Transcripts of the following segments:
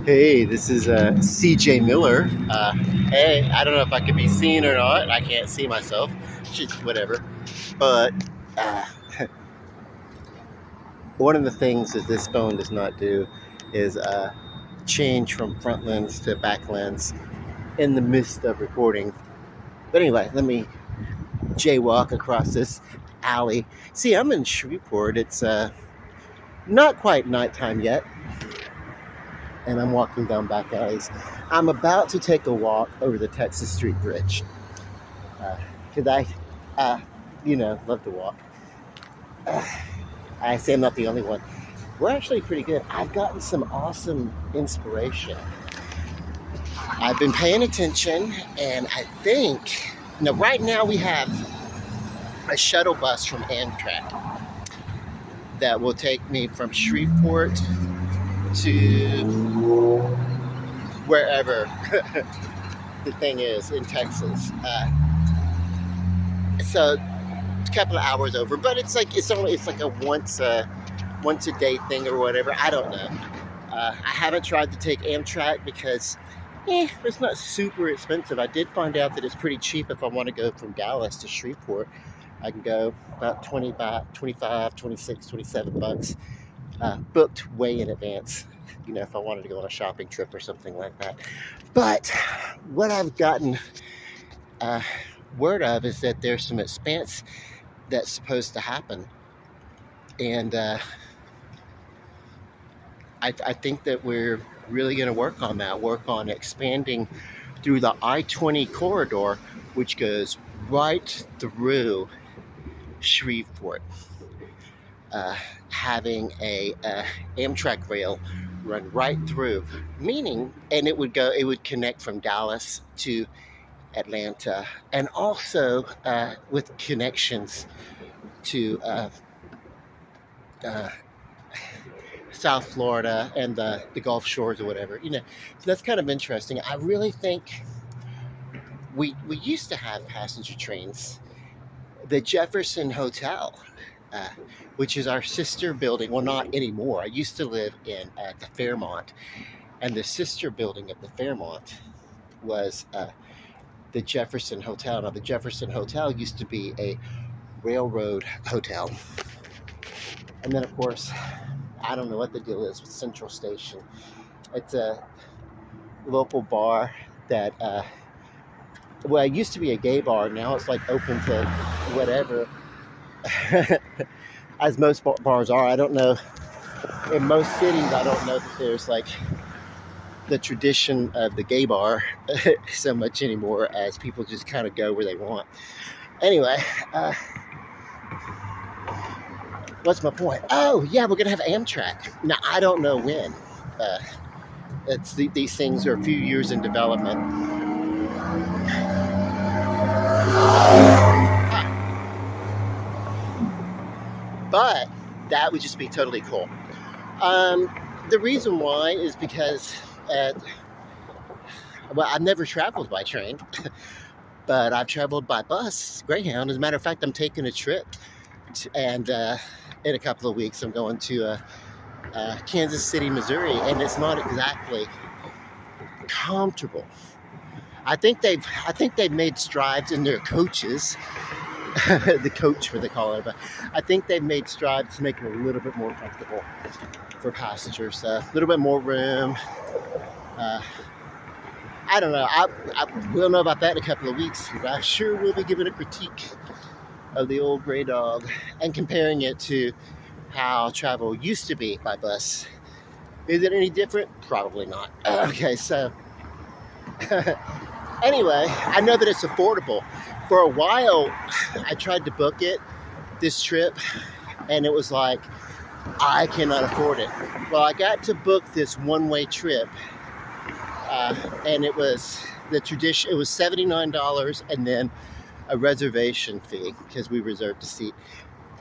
Hey, this is CJ Miller. Hey, I don't know if I could be seen or not. I can't see myself. Whatever. But uh, one of the things that this phone does not do is change from front lens to back lens in the midst of recording. But anyway, let me jaywalk across this alley. See, I'm in Shreveport. It's not quite nighttime yet, and I'm walking down back alleys. I'm about to take a walk over the Texas Street Bridge because uh, love to walk. I say I'm not the only one. We're actually pretty good. I've gotten some awesome inspiration. I've been paying attention, and I think right now we have a shuttle bus from Amtrak that will take me from Shreveport to wherever the thing is in Texas. So a couple of hours over, but it's like a once a day thing or whatever. I don't know. I haven't tried to take Amtrak because it's not super expensive. I did find out that it's pretty cheap if I want to go from Dallas to Shreveport. I can go about 25, 26, 27 bucks, booked way in advance, if I wanted to go on a shopping trip or something like that. But what I've gotten word of is that there's some expanse that's supposed to happen. And I think that we're really going to work on expanding through the I-20 corridor, which goes right through Shreveport, having a Amtrak rail run right through, and it would connect from Dallas to Atlanta, and also with connections to South Florida and the Gulf Shores or whatever. So that's kind of interesting. I really think we used to have passenger trains. The Jefferson Hotel, which is our sister building. Well, not anymore. I used to live in the Fairmont, and the sister building of the Fairmont was the Jefferson Hotel. Now, the Jefferson Hotel used to be a railroad hotel. And then, of course, I don't know what the deal is with Central Station. It's a local bar that, it used to be a gay bar. Now it's like open to whatever, as most bars are. I don't know. In most cities, I don't know that there's like the tradition of the gay bar so much anymore, as people just kind of go where they want. Anyway, what's my point? Oh, yeah, we're going to have Amtrak. Now, I don't know when. These things are a few years in development. But that would just be totally cool. The reason why is because, I've never traveled by train, but I've traveled by bus, Greyhound. As a matter of fact, I'm taking a trip, and in a couple of weeks, I'm going to Kansas City, Missouri, and it's not exactly comfortable. I think they've made strides in their coaches, the coach, what they call it, but I think they've made strides to make it a little bit more comfortable for passengers, a little bit more room. I don't know. We'll know about that in a couple of weeks. I sure will be giving a critique of the old gray dog and comparing it to how travel used to be by bus. Is it any different? Probably not. Okay, so anyway, I know that it's affordable. For a while, I tried to book this trip, and it was like, I cannot afford it. Well, I got to book this one-way trip, and it was the tradition. It was $79, and then a reservation fee because we reserved a seat.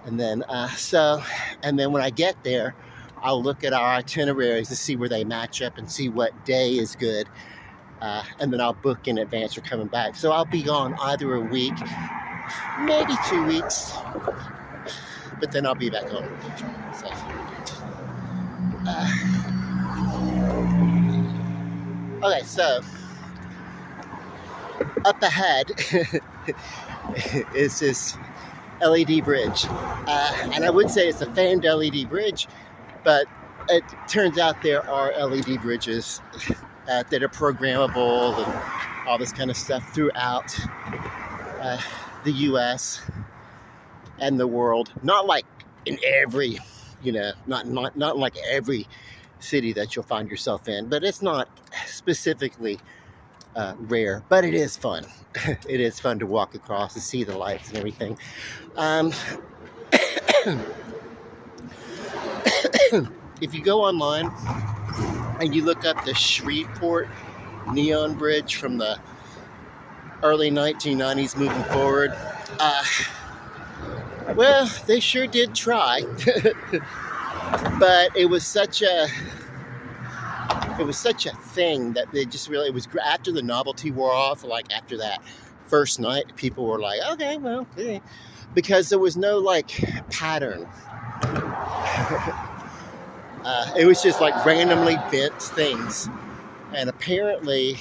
And then, and then when I get there, I'll look at our itineraries to see where they match up and see what day is good. And then I'll book in advance for coming back. So I'll be gone either a week, maybe 2 weeks, but then I'll be back home. So, Okay, so up ahead is this LED bridge. And I would say it's a famed LED bridge, but it turns out there are LED bridges that are programmable and all this kind of stuff throughout the US and the world. Not like in every, not like every city that you'll find yourself in, but it's not specifically rare, but it is fun. It is fun to walk across and see the lights and everything. If you go online and you look up the Shreveport Neon Bridge from the early 1990s moving forward, well, they sure did try. But it was such a thing that they just really, it was after the novelty wore off, like after that first night, people were like, okay, well, okay. Because there was no like pattern. It was just like randomly bent things. And apparently,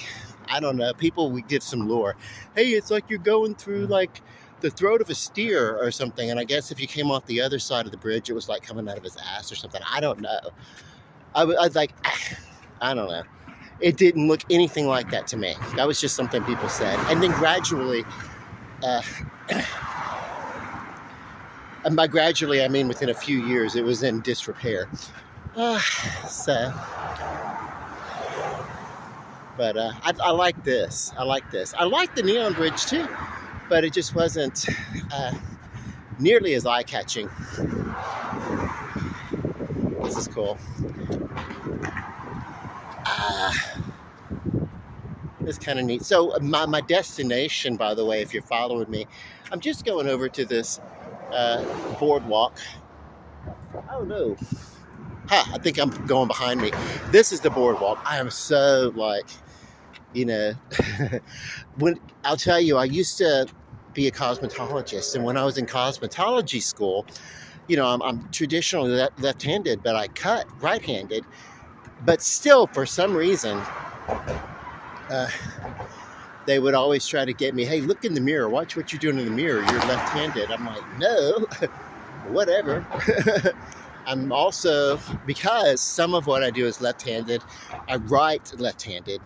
I don't know, people would give some lore. Hey, it's like you're going through like the throat of a steer or something. And I guess if you came off the other side of the bridge, it was like coming out of his ass or something. I don't know. I was like, I don't know. It didn't look anything like that to me. That was just something people said. And then gradually, and by gradually, I mean within a few years, it was in disrepair. But I like this. I like this. I like the Neon Bridge too, but it just wasn't nearly as eye-catching. This is cool. It's kind of neat. So my destination, by the way, if you're following me, I'm just going over to this boardwalk. Oh no. I think I'm going behind me. This is the boardwalk. I am so like, when I'll tell you, I used to be a cosmetologist, and when I was in cosmetology school, I'm traditionally left-handed, but I cut right-handed. But still, for some reason, they would always try to get me, hey, look in the mirror, watch what you're doing in the mirror, you're left-handed. I'm like, no, whatever. I'm also, because some of what I do is left-handed, I write left-handed.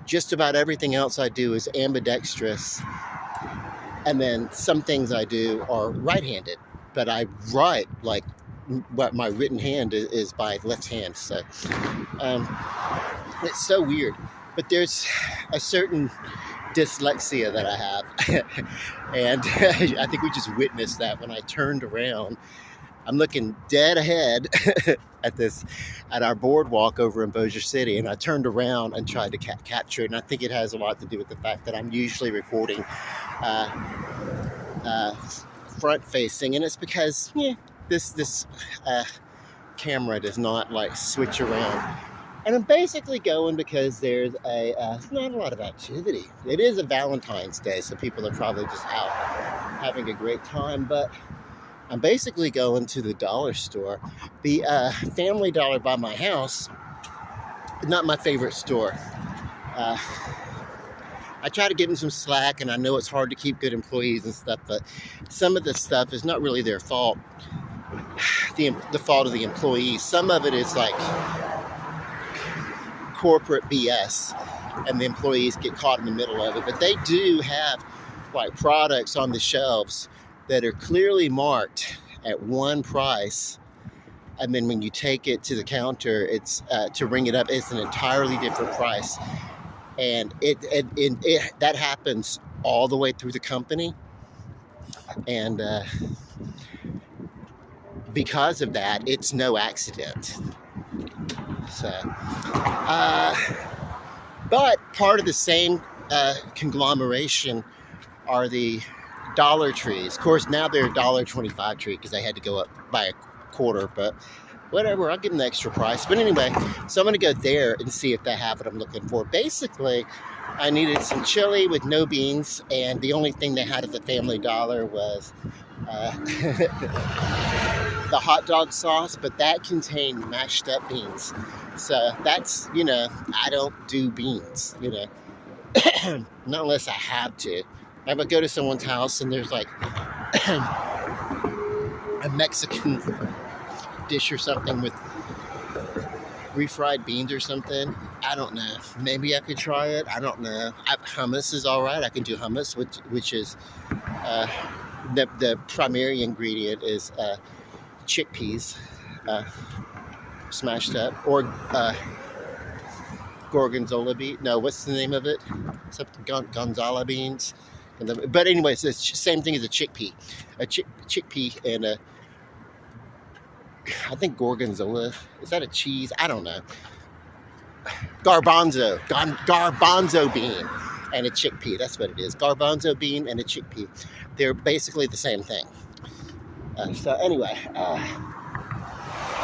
Just about everything else I do is ambidextrous. And then some things I do are right-handed, but I write like what my written hand is by left hand. So it's so weird. But there's a certain dyslexia that I have. And I think we just witnessed that when I turned around. I'm looking dead ahead at our boardwalk over in Bossier City, and I turned around and tried to capture it. And I think it has a lot to do with the fact that I'm usually recording front facing, and it's because this camera does not like switch around. And I'm basically going because there's not a lot of activity. It is a Valentine's Day, so people are probably just out having a great time, but I'm basically going to the dollar store. The Family Dollar by my house, not my favorite store. I try to give them some slack, and I know it's hard to keep good employees and stuff, but some of this stuff is not really their fault. The fault of the employees. Some of it is like corporate BS, and the employees get caught in the middle of it. But they do have like products on the shelves that are clearly marked at one price, and then when you take it to the counter, it's to ring it up, it's an entirely different price. And it that happens all the way through the company, and because of that, it's no accident. So, but part of the same conglomeration are the Dollar Trees. Of course, now they're $1.25 tree because they had to go up by a quarter, but whatever, I'll give them the extra price. But anyway, so I'm going to go there and see if they have what I'm looking for. Basically, I needed some chili with no beans, and the only thing they had at the Family Dollar was the hot dog sauce, but that contained mashed up beans. So that's, I don't do beans, not unless I have to. I would go to someone's house and there's like a Mexican dish or something with refried beans or something. I don't know. Maybe I could try it. I don't know. Hummus is all right. I can do hummus, which is the primary ingredient is chickpeas smashed up, or gorgonzola bean. No, what's the name of it? Something gonzala beans. But anyways, it's the same thing as a chickpea. A chickpea and I think gorgonzola. Is that a cheese? I don't know. Garbanzo bean and a chickpea. That's what it is. Garbanzo bean and a chickpea. They're basically the same thing. So anyway,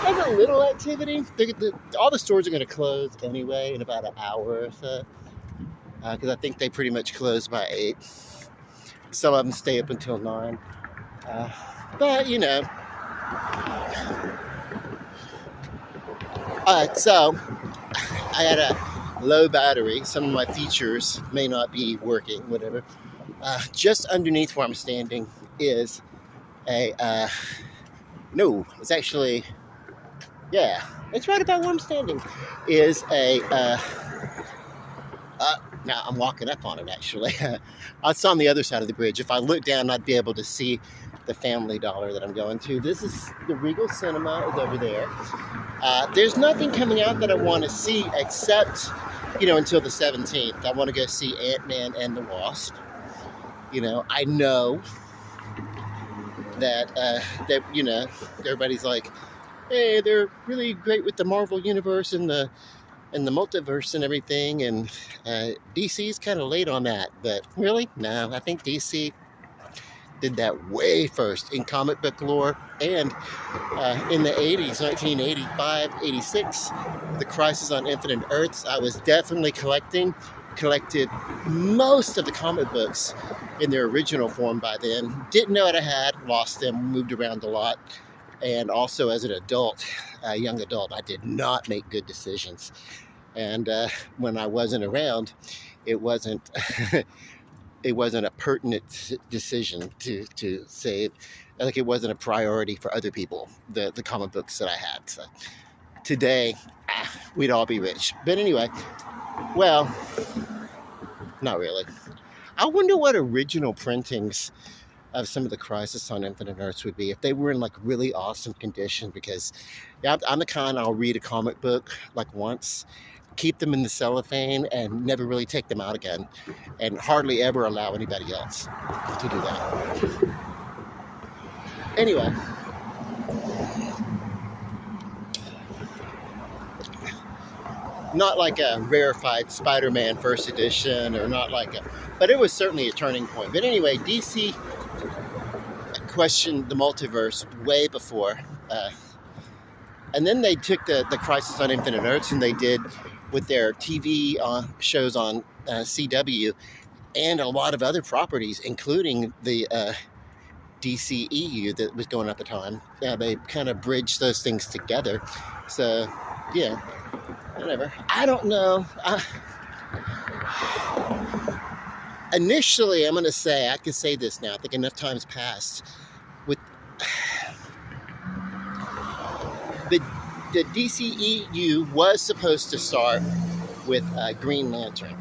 there's a little activity. All the stores are going to close anyway in about an hour or so, because I think they pretty much close by 8. Some of them stay up until 9. But so I had a low battery. Some of my features may not be working, whatever. Just underneath where I'm standing is it's actually, yeah, it's right about where I'm standing, is now I'm walking up on it actually. It's on the other side of the bridge. If I look down, I'd be able to see the Family Dollar that I'm going to. This is the Regal Cinema is over there. There's nothing coming out that I want to see except, until the 17th. I want to go see Ant-Man and the Wasp. I know that everybody's like, hey, they're really great with the Marvel Universe and the multiverse and everything, and DC's kind of late on that. But really, no, I think DC did that way first in comic book lore. And in the 80s, 1985, 86, the Crisis on Infinite Earths, I was definitely collected most of the comic books in their original form by then. Didn't know what I had, lost them, moved around a lot. And also as an adult, a young adult, I did not make good decisions. And when I wasn't around, it wasn't a pertinent decision to save. Like, it wasn't a priority for other people, the comic books that I had. So today, we'd all be rich. But anyway, well, not really. I wonder what original printings of some of the Crisis on Infinite Earths would be if they were in like really awesome condition, because I'm the kind, I'll read a comic book like once, keep them in the cellophane, and never really take them out again, and hardly ever allow anybody else to do that. Anyway, not like a rarefied Spider-Man first edition, or not like but it was certainly a turning point. But anyway, DC questioned the multiverse way before, and then they took the Crisis on Infinite Earths, and they did with their TV shows on CW and a lot of other properties, including the DCEU that was going at the time. Yeah, they kind of bridged those things together. So, yeah, whatever. I don't know. Initially, I'm going to say, I can say this now, I think enough time's passed, with the DCEU was supposed to start with Green Lantern,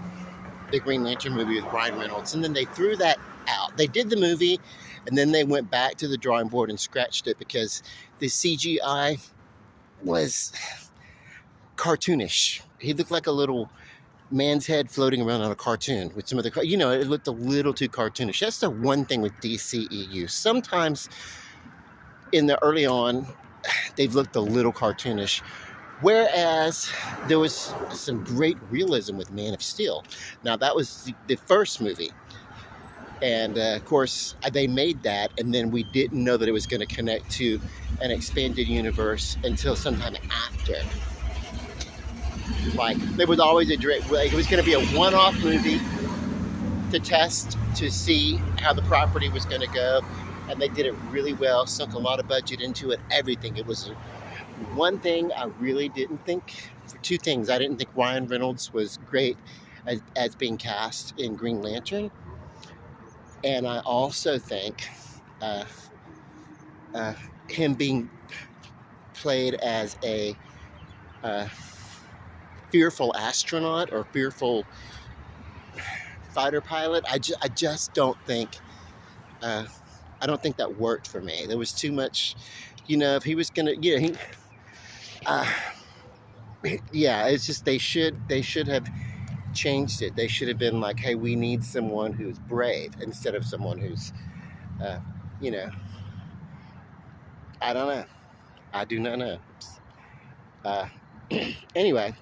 the Green Lantern movie with Ryan Reynolds, and then they threw that out. They did the movie, and then they went back to the drawing board and scratched it because the CGI was cartoonish. He looked like a little man's head floating around on a cartoon with some of the, it looked a little too cartoonish. That's the one thing with DCEU. Sometimes in the early on, they've looked a little cartoonish, whereas there was some great realism with Man of Steel. Now, that was the first movie, and of course they made that, and then we didn't know that it was going to connect to an expanded universe until sometime after. Like, there was always it was going to be a one-off movie to test, to see how the property was going to go, and they did it really well, sunk a lot of budget into it, everything. It was one thing I really didn't think, for two things. I didn't think Ryan Reynolds was great as being cast in Green Lantern. And I also think uh, uh, him being played as a uh, fearful astronaut or fearful fighter pilot, I just don't think, uh, I don't think that worked for me. There was too much, if he was gonna, uh, yeah, it's just they should have changed it. They should have been like, hey, we need someone who's brave instead of someone who's, uh, you know, I don't know. I do not know. Uh, anyway,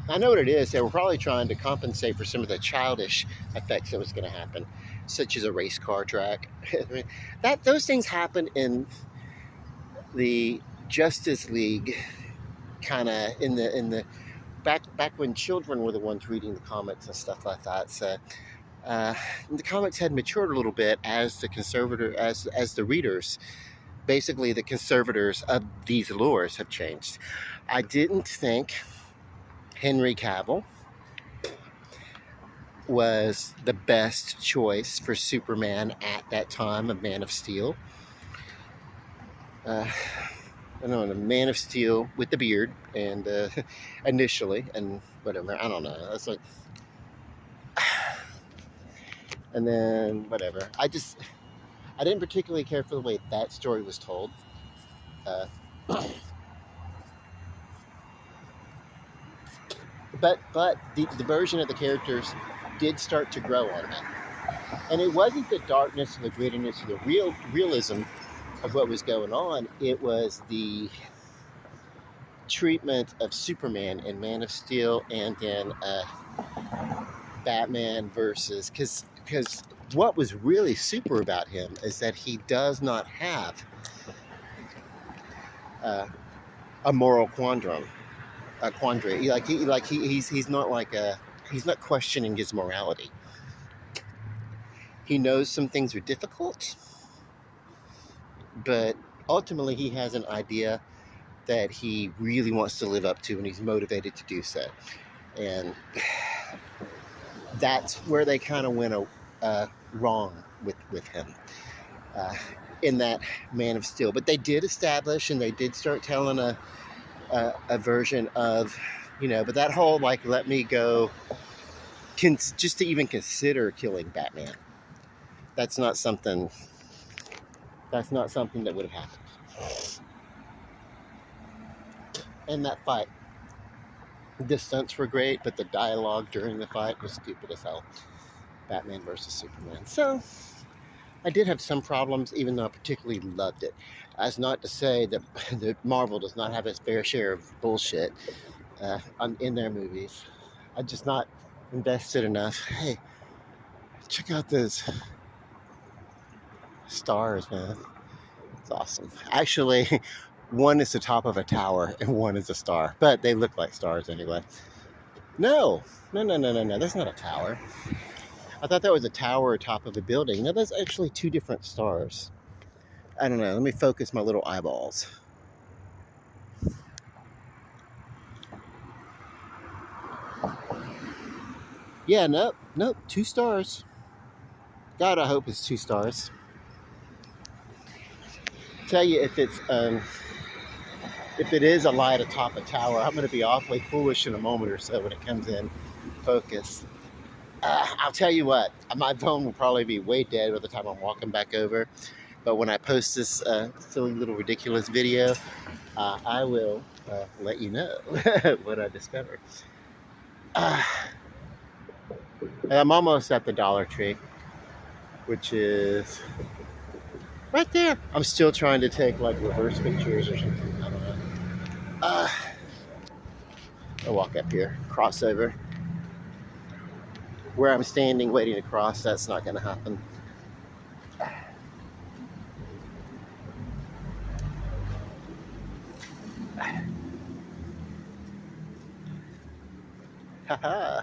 I know what it is. They were probably trying to compensate for some of the childish effects that was going to happen, such as a race car track. I mean, those things happen in the Justice League, kind of in the back when children were the ones reading the comics and stuff like that. So the comics had matured a little bit as the readers. Basically, the conservators of these lores have changed. I didn't think Henry Cavill was the best choice for Superman at that time of Man of Steel. I don't know, Man of Steel with the beard, and initially, and whatever, I don't know. That's like, and then whatever. I didn't particularly care for the way that story was told. Uh, but the version of the characters did start to grow on me. And it wasn't the darkness and the grittiness and the realism of what was going on. It was the treatment of Superman in Man of Steel, and then Batman versus, because what was really super about him is that he does not have a moral quandary. He's not questioning his morality. He knows some things are difficult, but ultimately he has an idea that he really wants to live up to, and he's motivated to do so. And that's where they kind of went wrong with him in that Man of Steel. But they did establish, and they did start telling a version of, but that whole, like, let me go, just to even consider killing Batman, that's not something that would have happened. And that fight, the stunts were great, but the dialogue during the fight was stupid as hell. Batman versus Superman. So I did have some problems, even though I particularly loved it. That's not to say that Marvel does not have its fair share of bullshit in their movies. I'm just not invested enough. Hey, check out those stars, man. It's awesome. Actually, one is the top of a tower and one is a star, but they look like stars anyway. No. That's not a tower. I thought that was a tower top of a building. No, that's actually two different stars. I don't know. Let me focus my little eyeballs. Yeah, nope. Two stars. God, I hope it's two stars. Tell you, if it is a light atop a tower, I'm going to be awfully foolish in a moment or so when it comes in focus. I'll tell you what, my phone will probably be way dead by the time I'm walking back over. But when I post this silly little ridiculous video, I will let you know what I discovered. I'm almost at the Dollar Tree, which is right there. I'm still trying to take like reverse pictures or something. I don't know. I'll walk up here, crossover. Where I'm standing waiting to cross, that's not going to happen. Haha.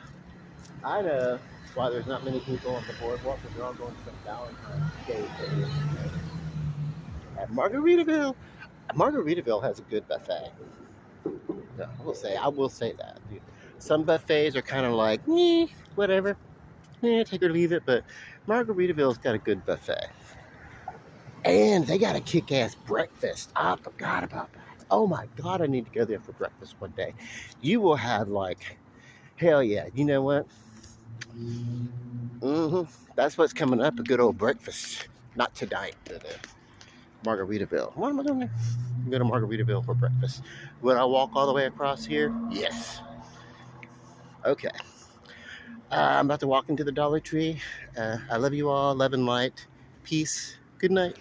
I know. why there's not many people on the boardwalk, because they're all going to some Valentine's Day thing at Margaritaville. Margaritaville has a good buffet. Yeah, I will say that. Some buffets are kind of like, whatever, take or leave it. But Margaritaville's got a good buffet, and they got a kick-ass breakfast. I forgot about that. Oh my God, I need to go there for breakfast one day. You will have like, hell yeah. You know what? That's what's coming up. A good old breakfast. Not tonight, but Margaritaville. What am I doing there? Go to Margaritaville for breakfast. Would I walk all the way across here? Yes. Okay. I'm about to walk into the Dollar Tree. I love you all. Love and light. Peace. Good night.